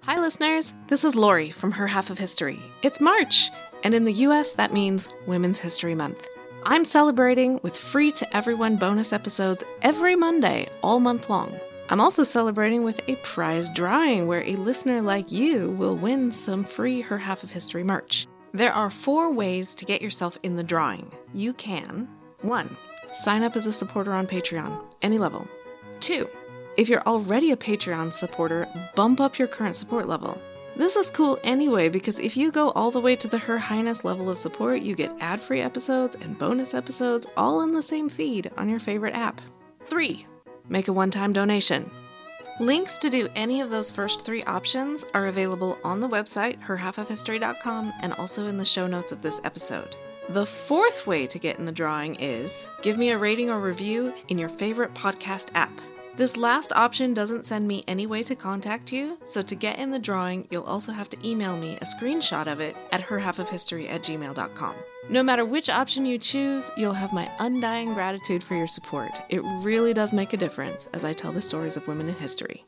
Hi listeners, this is Lori from Her Half of History. It's March, and in the US that means Women's History Month. I'm celebrating with free to everyone bonus episodes every Monday, all month long. I'm also celebrating with a prize drawing where a listener like you will win some free Her Half of History merch. There are 4 ways to get yourself in the drawing. You can 1. Sign up as a supporter on Patreon, any level. 2. If you're already a Patreon supporter, bump up your current support level. This is cool anyway because if you go all the way to the Her Highness level of support, you get ad-free episodes and bonus episodes all in the same feed on your favorite app. 3. Make a one-time donation. Links to do any of those first 3 options are available on the website, herhalfofhistory.com, and also in the show notes of this episode. The 4th way to get in the drawing is give me a rating or review in your favorite podcast app. This last option doesn't send me any way to contact you, so to get in the drawing, you'll also have to email me a screenshot of it at herhalfofhistory@gmail.com. No matter which option you choose, you'll have my undying gratitude for your support. It really does make a difference as I tell the stories of women in history.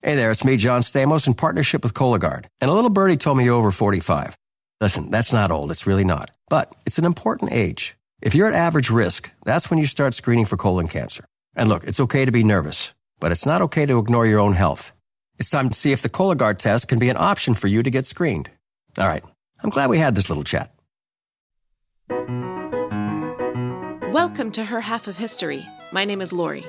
Hey there, it's me, John Stamos, in partnership with Cologuard. And a little birdie told me you're over 45. Listen, that's not old, it's really not. But it's an important age. If you're at average risk, that's when you start screening for colon cancer. And look, it's okay to be nervous, but it's not okay to ignore your own health. It's time to see if the Cologuard test can be an option for you to get screened. All right, I'm glad we had this little chat. Welcome to Her Half of History. My name is Lori.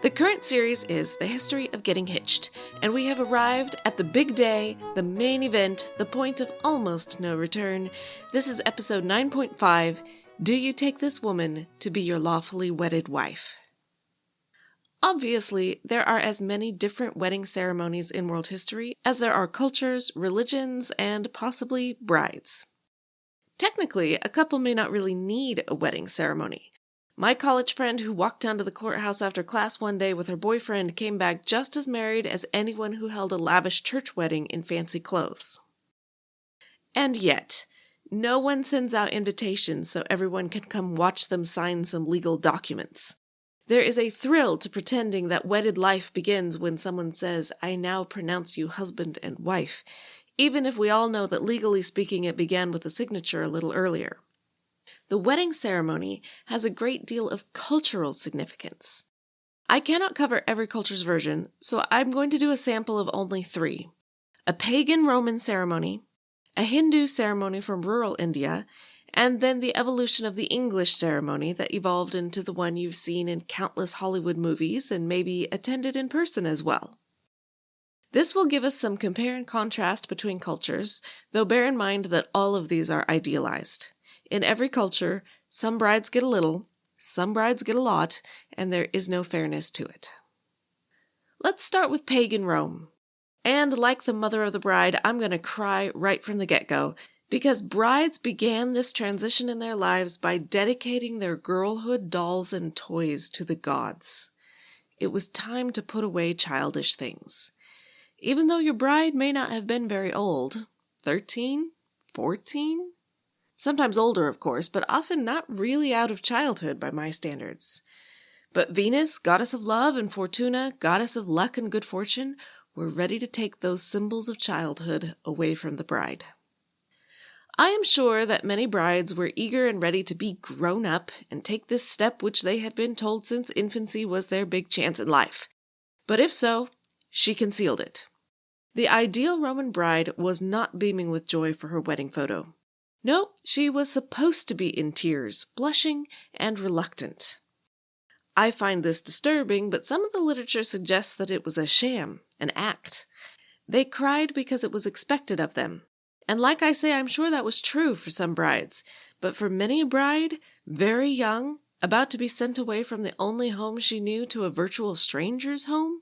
The current series is The History of Getting Hitched, and we have arrived at the big day, the main event, the point of almost no return. This is episode 9.5, Do You Take This Woman to Be Your Lawfully Wedded Wife? Obviously, there are as many different wedding ceremonies in world history as there are cultures, religions, and possibly brides. Technically, a couple may not really need a wedding ceremony. My college friend who walked down to the courthouse after class one day with her boyfriend came back just as married as anyone who held a lavish church wedding in fancy clothes. And yet, no one sends out invitations so everyone can come watch them sign some legal documents. There is a thrill to pretending that wedded life begins when someone says, "I now pronounce you husband and wife," even if we all know that legally speaking it began with a signature a little earlier. The wedding ceremony has a great deal of cultural significance. I cannot cover every culture's version, so I'm going to do a sample of only 3. A pagan Roman ceremony, a Hindu ceremony from rural India, and then the evolution of the English ceremony that evolved into the one you've seen in countless Hollywood movies and maybe attended in person as well. This will give us some compare and contrast between cultures, though bear in mind that all of these are idealized. In every culture, some brides get a little, some brides get a lot, and there is no fairness to it. Let's start with pagan Rome. And like the mother of the bride, I'm going to cry right from the get-go, because brides began this transition in their lives by dedicating their girlhood dolls and toys to the gods. It was time to put away childish things. Even though your bride may not have been very old, 13, 14, sometimes older of course, but often not really out of childhood by my standards. But Venus, goddess of love, and Fortuna, goddess of luck and good fortune, were ready to take those symbols of childhood away from the bride. I am sure that many brides were eager and ready to be grown up and take this step which they had been told since infancy was their big chance in life. But if so, she concealed it. The ideal Roman bride was not beaming with joy for her wedding photo. No, she was supposed to be in tears, blushing and reluctant. I find this disturbing, but some of the literature suggests that it was a sham, an act. They cried because it was expected of them. And like I say, I'm sure that was true for some brides, but for many a bride, very young, about to be sent away from the only home she knew to a virtual stranger's home,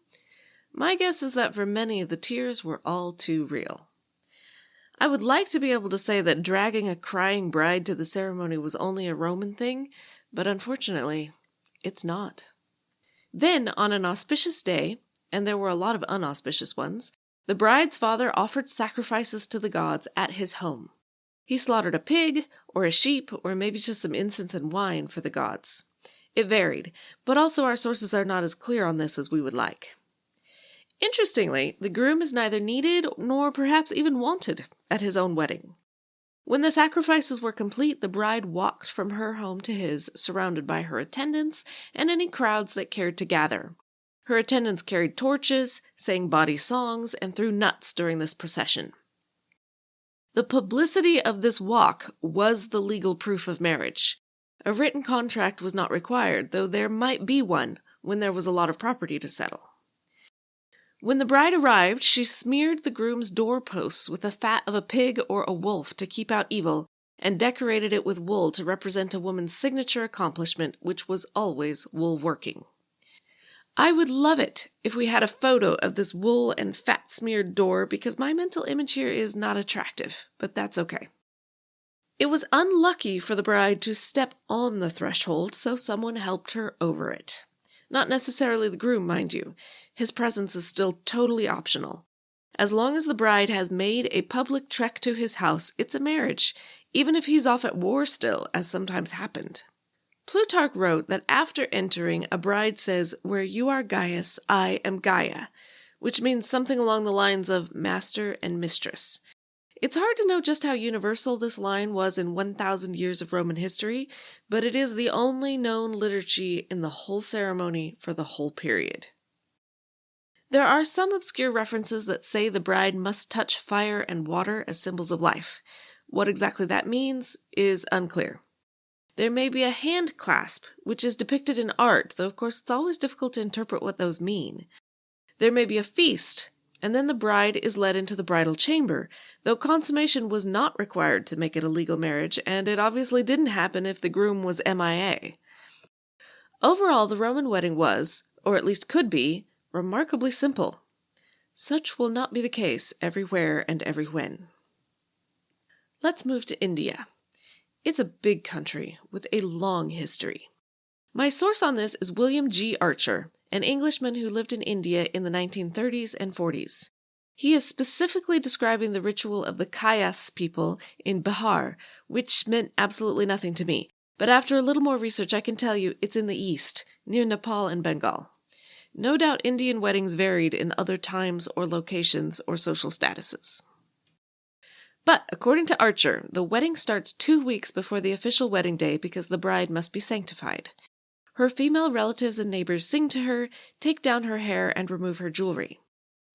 my guess is that for many the tears were all too real. I would like to be able to say that dragging a crying bride to the ceremony was only a Roman thing, but unfortunately, it's not. Then, on an auspicious day, and there were a lot of unauspicious ones, the bride's father offered sacrifices to the gods at his home. He slaughtered a pig, or a sheep, or maybe just some incense and wine for the gods. It varied, but also our sources are not as clear on this as we would like. Interestingly, the groom is neither needed nor perhaps even wanted at his own wedding. When the sacrifices were complete, the bride walked from her home to his, surrounded by her attendants and any crowds that cared to gather. Her attendants carried torches, sang bawdy songs, and threw nuts during this procession. The publicity of this walk was the legal proof of marriage. A written contract was not required, though there might be one when there was a lot of property to settle. When the bride arrived, she smeared the groom's doorposts with the fat of a pig or a wolf to keep out evil, and decorated it with wool to represent a woman's signature accomplishment, which was always wool working. I would love it if we had a photo of this wool and fat smeared door, because my mental image here is not attractive, but that's okay. It was unlucky for the bride to step on the threshold, so someone helped her over it. Not necessarily the groom, mind you. His presence is still totally optional. As long as the bride has made a public trek to his house, it's a marriage, even if he's off at war still, as sometimes happened. Plutarch wrote that after entering, a bride says, "Where you are Gaius, I am Gaia," which means something along the lines of master and mistress. It's hard to know just how universal this line was in 1,000 years of Roman history, but it is the only known liturgy in the whole ceremony for the whole period. There are some obscure references that say the bride must touch fire and water as symbols of life. What exactly that means is unclear. There may be a hand clasp, which is depicted in art, though of course it's always difficult to interpret what those mean. There may be a feast, and then the bride is led into the bridal chamber, though consummation was not required to make it a legal marriage, and it obviously didn't happen if the groom was MIA. Overall, the Roman wedding was, or at least could be, remarkably simple. Such will not be the case everywhere and every when. Let's move to India. It's a big country with a long history. My source on this is William G. Archer, an Englishman who lived in India in the 1930s and 40s. He is specifically describing the ritual of the Kayath people in Bihar, which meant absolutely nothing to me. But after a little more research, I can tell you it's in the east, near Nepal and Bengal. No doubt Indian weddings varied in other times or locations or social statuses. But, according to Archer, the wedding starts 2 weeks before the official wedding day because the bride must be sanctified. Her female relatives and neighbors sing to her, take down her hair, and remove her jewelry.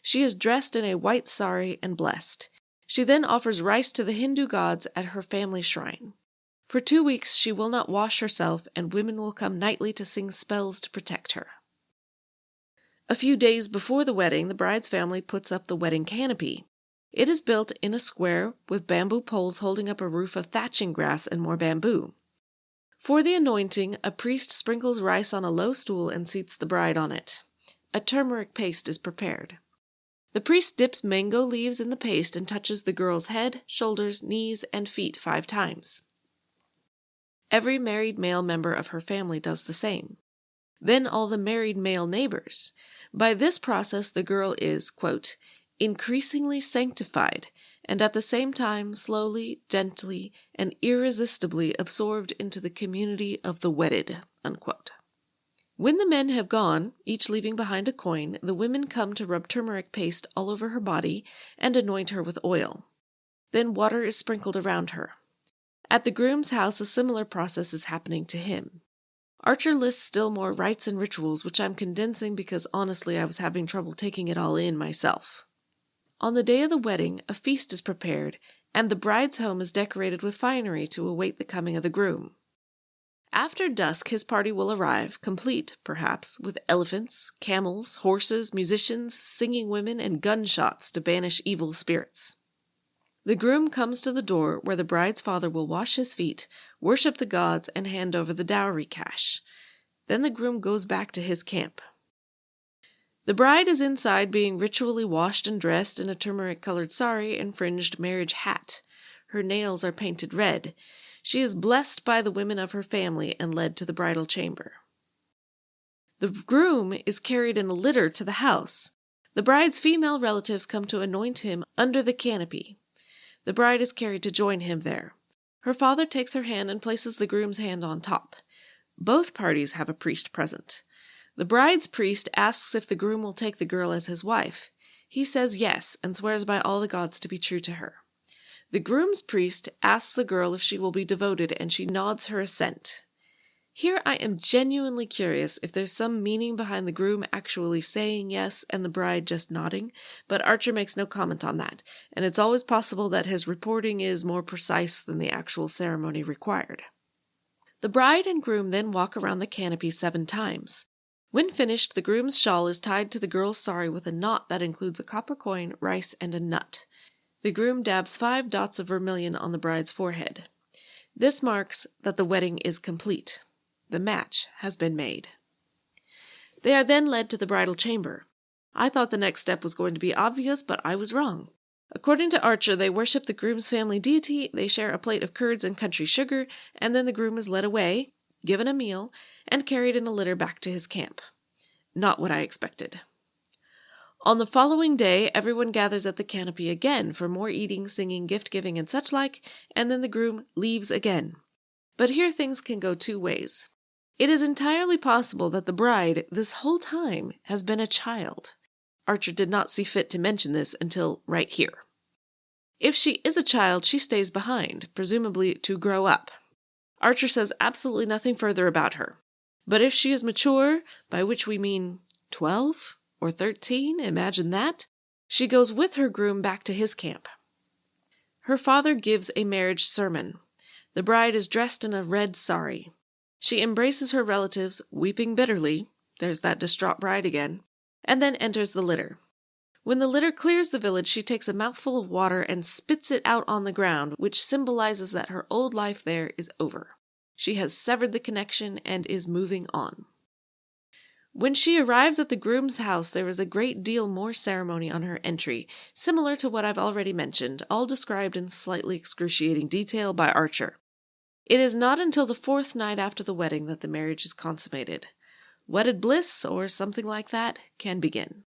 She is dressed in a white sari and blessed. She then offers rice to the Hindu gods at her family shrine. For 2 weeks she will not wash herself, and women will come nightly to sing spells to protect her. A few days before the wedding, the bride's family puts up the wedding canopy. It is built in a square with bamboo poles holding up a roof of thatching grass and more bamboo. For the anointing, a priest sprinkles rice on a low stool and seats the bride on it. A turmeric paste is prepared. The priest dips mango leaves in the paste and touches the girl's head, shoulders, knees, and feet 5 times. Every married male member of her family does the same. Then all the married male neighbors. By this process, the girl is, quote, increasingly sanctified, and at the same time slowly, gently, and irresistibly absorbed into the community of the wedded, unquote. When the men have gone, each leaving behind a coin, the women come to rub turmeric paste all over her body and anoint her with oil. Then water is sprinkled around her. At the groom's house, a similar process is happening to him. Archer lists still more rites and rituals, which I'm condensing because honestly I was having trouble taking it all in myself. On the day of the wedding, a feast is prepared, and the bride's home is decorated with finery to await the coming of the groom. After dusk, his party will arrive, complete, perhaps, with elephants, camels, horses, musicians, singing women, and gunshots to banish evil spirits. The groom comes to the door where the bride's father will wash his feet, worship the gods, and hand over the dowry cash. Then the groom goes back to his camp. The bride is inside being ritually washed and dressed in a turmeric-colored sari and fringed marriage hat. Her nails are painted red. She is blessed by the women of her family and led to the bridal chamber. The groom is carried in a litter to the house. The bride's female relatives come to anoint him under the canopy. The bride is carried to join him there. Her father takes her hand and places the groom's hand on top. Both parties have a priest present. The bride's priest asks if the groom will take the girl as his wife. He says yes and swears by all the gods to be true to her. The groom's priest asks the girl if she will be devoted, and she nods her assent. Here I am genuinely curious if there's some meaning behind the groom actually saying yes and the bride just nodding, but Archer makes no comment on that, and it's always possible that his reporting is more precise than the actual ceremony required. The bride and groom then walk around the canopy 7 times. When finished, the groom's shawl is tied to the girl's sari with a knot that includes a copper coin, rice, and a nut. The groom dabs 5 dots of vermilion on the bride's forehead. This marks that the wedding is complete. The match has been made. They are then led to the bridal chamber. I thought the next step was going to be obvious, but I was wrong. According to Archer, they worship the groom's family deity, they share a plate of curds and country sugar, and then the groom is led away, given a meal, and carried in a litter back to his camp. Not what I expected. On the following day, everyone gathers at the canopy again for more eating, singing, gift-giving, and such like, and then the groom leaves again. But here things can go 2 ways. It is entirely possible that the bride, this whole time, has been a child. Archer did not see fit to mention this until right here. If she is a child, she stays behind, presumably to grow up. Archer says absolutely nothing further about her. But if she is mature, by which we mean 12 or 13, imagine that, she goes with her groom back to his camp. Her father gives a marriage sermon. The bride is dressed in a red sari. She embraces her relatives, weeping bitterly, there's that distraught bride again, and then enters the litter. When the litter clears the village, she takes a mouthful of water and spits it out on the ground, which symbolizes that her old life there is over. She has severed the connection and is moving on. When she arrives at the groom's house, there is a great deal more ceremony on her entry, similar to what I've already mentioned, all described in slightly excruciating detail by Archer. It is not until the 4th night after the wedding that the marriage is consummated. Wedded bliss, or something like that, can begin.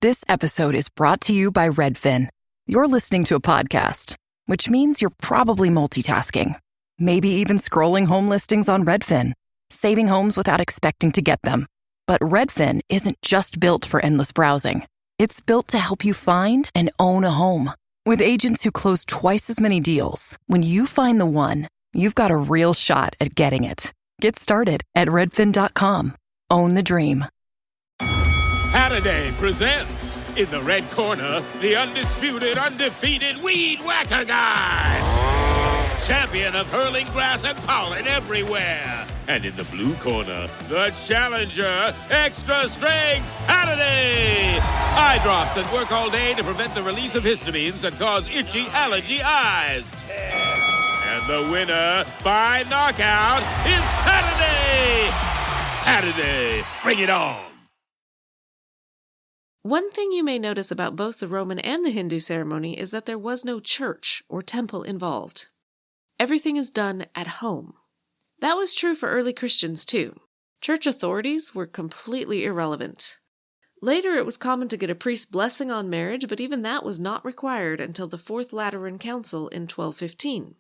This episode is brought to you by Redfin. You're listening to a podcast, which means you're probably multitasking. Maybe even scrolling home listings on Redfin, saving homes without expecting to get them. But Redfin isn't just built for endless browsing. It's built to help you find and own a home. With agents who close twice as many deals, when you find the one, you've got a real shot at getting it. Get started at redfin.com. Own the dream. Halliday presents, in the red corner, the undisputed, undefeated Weed Whacker Guy. Champion of hurling grass and pollen everywhere. And in the blue corner, the challenger, extra strength Halliday. Eye drops that work all day to prevent the release of histamines that cause itchy allergy eyes. And the winner by knockout is Halliday. Halliday, bring it on. One thing you may notice about both the Roman and the Hindu ceremony is that there was no church or temple involved. Everything is done at home. That was true for early Christians too. Church authorities were completely irrelevant. Later it was common to get a priest's blessing on marriage, but even that was not required until the 4th Lateran Council in 1215.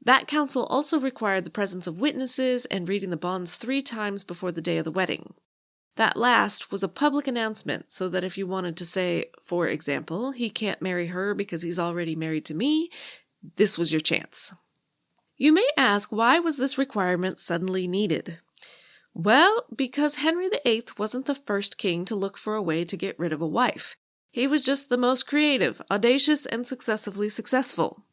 That council also required the presence of witnesses and reading the bonds 3 times before the day of the wedding. That last was a public announcement, so that if you wanted to say, for example, he can't marry her because he's already married to me, this was your chance. You may ask, why was this requirement suddenly needed? Well, because Henry VIII wasn't the first king to look for a way to get rid of a wife. He was just the most creative, audacious, and successively successful.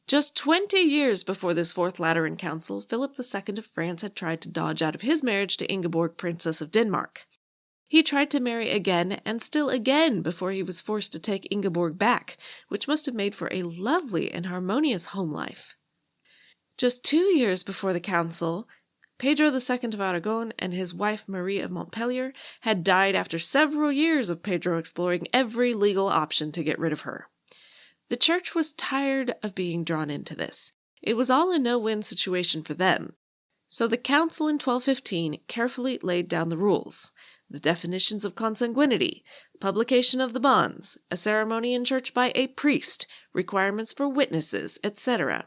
Just 20 years before this 4th Lateran Council, Philip II of France had tried to dodge out of his marriage to Ingeborg, Princess of Denmark. He tried to marry again and still again before he was forced to take Ingeborg back, which must have made for a lovely and harmonious home life. Just 2 years before the council, Pedro II of Aragon and his wife Marie of Montpellier had died after several years of Pedro exploring every legal option to get rid of her. The church was tired of being drawn into this. It was all a no-win situation for them. So the council in 1215 carefully laid down the rules, the definitions of consanguinity, publication of the bonds, a ceremony in church by a priest, requirements for witnesses, etc.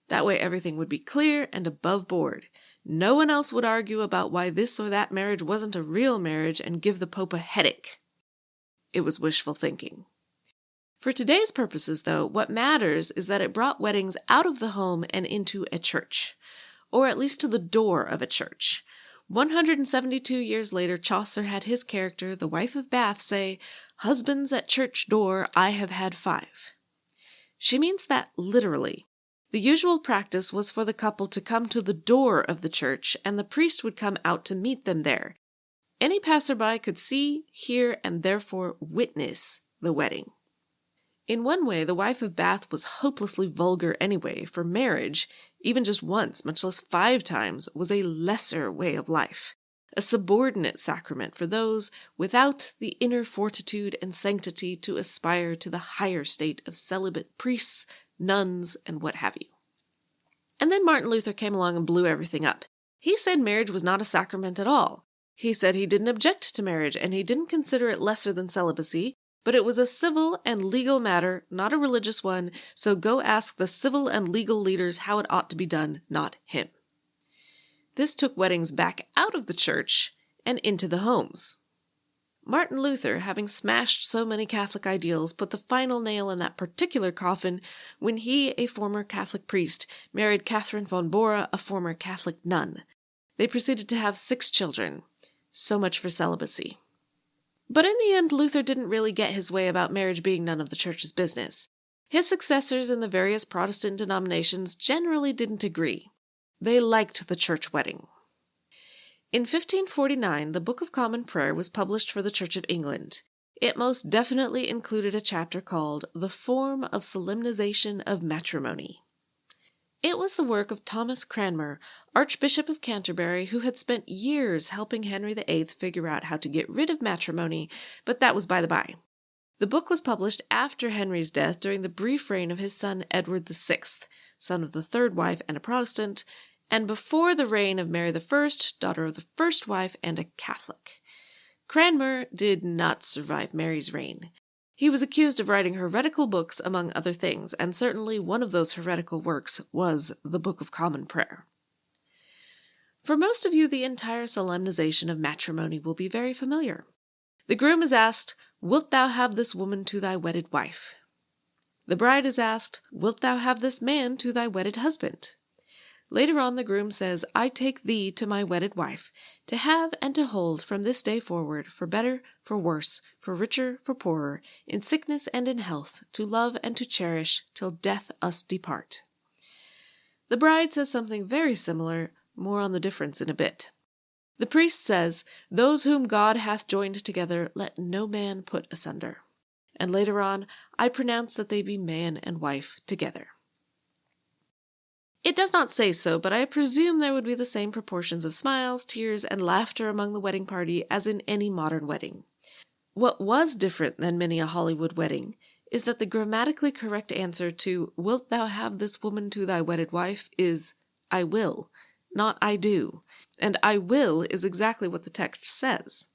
That way everything would be clear and above board. No one else would argue about why this or that marriage wasn't a real marriage and give the Pope a headache. It was wishful thinking. For today's purposes, though, what matters is that it brought weddings out of the home and into a church, or at least to the door of a church. 172 years later, Chaucer had his character, the wife of Bath, say, "Husbands at church door I have had 5." She means that literally. The usual practice was for the couple to come to the door of the church, and the priest would come out to meet them there. Any passerby could see, hear, and therefore witness the wedding. In one way, the wife of Bath was hopelessly vulgar anyway, for marriage, even just once, much less 5 times, was a lesser way of life, a subordinate sacrament for those without the inner fortitude and sanctity to aspire to the higher state of celibate priests, nuns, and what have you. And then Martin Luther came along and blew everything up. He said marriage was not a sacrament at all. He said he didn't object to marriage, and he didn't consider it lesser than celibacy, but it was a civil and legal matter, not a religious one, so go ask the civil and legal leaders how it ought to be done, not him. This took weddings back out of the church and into the homes. Martin Luther, having smashed so many Catholic ideals, put the final nail in that particular coffin when he, a former Catholic priest, married Catherine von Bora, a former Catholic nun. They proceeded to have 6 children. So much for celibacy. But in the end, Luther didn't really get his way about marriage being none of the church's business. His successors in the various Protestant denominations generally didn't agree. They liked the church wedding. In 1549, the Book of Common Prayer was published for the Church of England. It most definitely included a chapter called The Form of Solemnization of Matrimony. It was the work of Thomas Cranmer, Archbishop of Canterbury, who had spent years helping Henry VIII figure out how to get rid of matrimony, but that was by the by. The book was published after Henry's death during the brief reign of his son Edward VI, son of the 3rd wife and a Protestant, and before the reign of Mary I, daughter of the 1st wife and a Catholic. Cranmer did not survive Mary's reign. He was accused of writing heretical books, among other things, and certainly one of those heretical works was the Book of Common Prayer. For most of you, the entire solemnization of matrimony will be very familiar. The groom is asked, "Wilt thou have this woman to thy wedded wife?" The bride is asked, "Wilt thou have this man to thy wedded husband?" Later on, the groom says, "I take thee to my wedded wife, to have and to hold from this day forward, for better, for worse, for richer, for poorer, in sickness and in health, to love and to cherish, till death us depart." The bride says something very similar, more on the difference in a bit. The priest says, "Those whom God hath joined together, let no man put asunder." And later on, "I pronounce that they be man and wife together." It does not say so, but I presume there would be the same proportions of smiles, tears, and laughter among the wedding party as in any modern wedding. What was different than many a Hollywood wedding is that the grammatically correct answer to "Wilt thou have this woman to thy wedded wife?" is "I will," not "I do," and "I will" is exactly what the text says.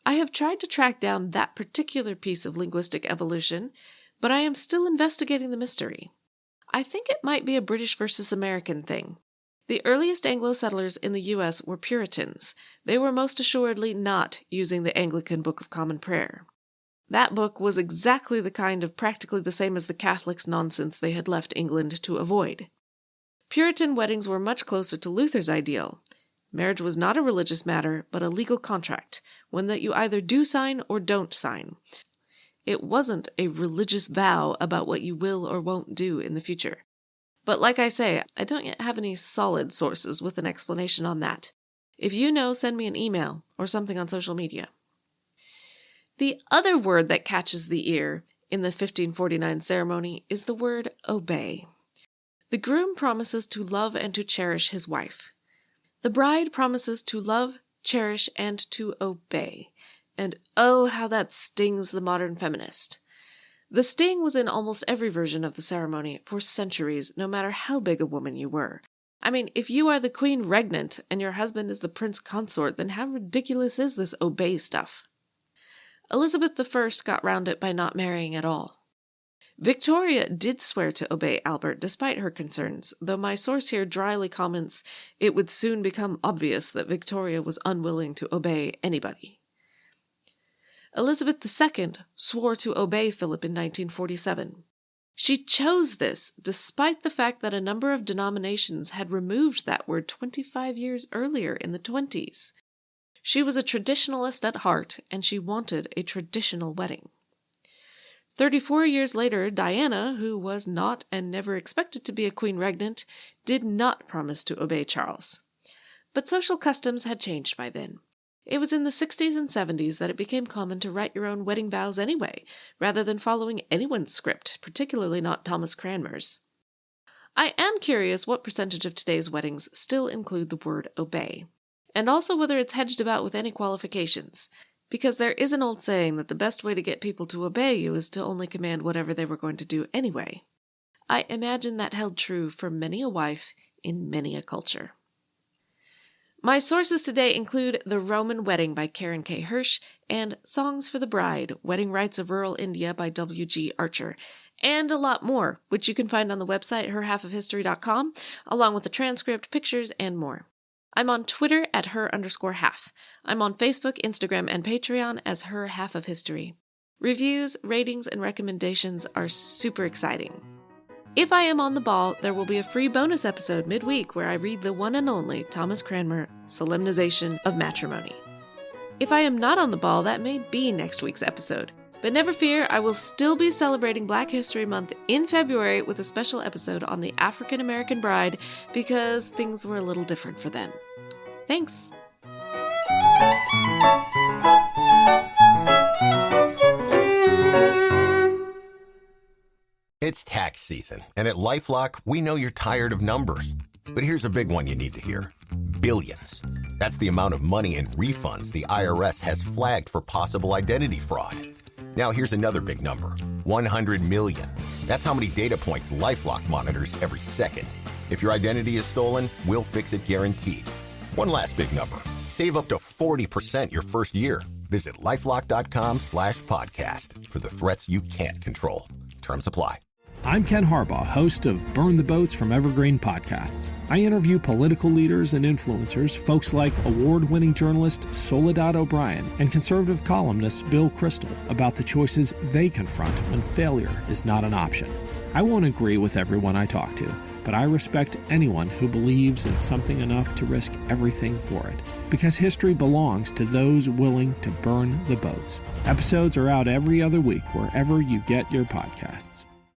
I have tried to track down that particular piece of linguistic evolution, but I am still investigating the mystery. I think it might be a British versus American thing. The earliest Anglo settlers in the U.S. were Puritans. They were most assuredly not using the Anglican Book of Common Prayer. That book was exactly the kind of practically the same as the Catholics' nonsense they had left England to avoid. Puritan weddings were much closer to Luther's ideal. Marriage was not a religious matter, but a legal contract, one that you either do sign or don't sign. It wasn't a religious vow about what you will or won't do in the future. But like I say, I don't yet have any solid sources with an explanation on that. If you know, send me an email or something on social media. The other word that catches the ear in the 1549 ceremony is the word obey. The groom promises to love and to cherish his wife. The bride promises to love, cherish, and to obey. And oh, how that stings the modern feminist. The sting was in almost every version of the ceremony for centuries, no matter how big a woman you were. I mean, if you are the queen regnant and your husband is the prince consort, then how ridiculous is this obey stuff? Elizabeth I got round it by not marrying at all. Victoria did swear to obey Albert despite her concerns, though my source here dryly comments it would soon become obvious that Victoria was unwilling to obey anybody. Elizabeth II swore to obey Philip in 1947. She chose this despite the fact that a number of denominations had removed that word 25 years earlier in the 20s. She was a traditionalist at heart, and she wanted a traditional wedding. 34 years later, Diana, who was not and never expected to be a queen regnant, did not promise to obey Charles. But social customs had changed by then. It was in the 60s and 70s that it became common to write your own wedding vows anyway, rather than following anyone's script, particularly not Thomas Cranmer's. I am curious what percentage of today's weddings still include the word obey, and also whether it's hedged about with any qualifications, because there is an old saying that the best way to get people to obey you is to only command whatever they were going to do anyway. I imagine that held true for many a wife in many a culture. My sources today include The Roman Wedding by Karen K. Hirsch and Songs for the Bride, Wedding Rites of Rural India by W.G. Archer, and a lot more, which you can find on the website herhalfofhistory.com, along with the transcript, pictures, and more. I'm on Twitter at her_half. I'm on Facebook, Instagram, and Patreon as Her Half of History. Reviews, ratings, and recommendations are super exciting. If I am on the ball, there will be a free bonus episode midweek where I read the one and only Thomas Cranmer, Solemnization of Matrimony. If I am not on the ball, that may be next week's episode. But never fear, I will still be celebrating Black History Month in February with a special episode on the African American bride because things were a little different for them. Thanks! It's tax season, and at LifeLock, we know you're tired of numbers. But here's a big one you need to hear. Billions. That's the amount of money in refunds the IRS has flagged for possible identity fraud. Now here's another big number. 100 million. That's how many data points LifeLock monitors every second. If your identity is stolen, we'll fix it guaranteed. One last big number. Save up to 40% your first year. Visit LifeLock.com/podcast for the threats you can't control. Terms apply. I'm Ken Harbaugh, host of Burn the Boats from Evergreen Podcasts. I interview political leaders and influencers, folks like award-winning journalist Soledad O'Brien and conservative columnist Bill Kristol about the choices they confront when failure is not an option. I won't agree with everyone I talk to, but I respect anyone who believes in something enough to risk everything for it. Because history belongs to those willing to burn the boats. Episodes are out every other week wherever you get your podcasts.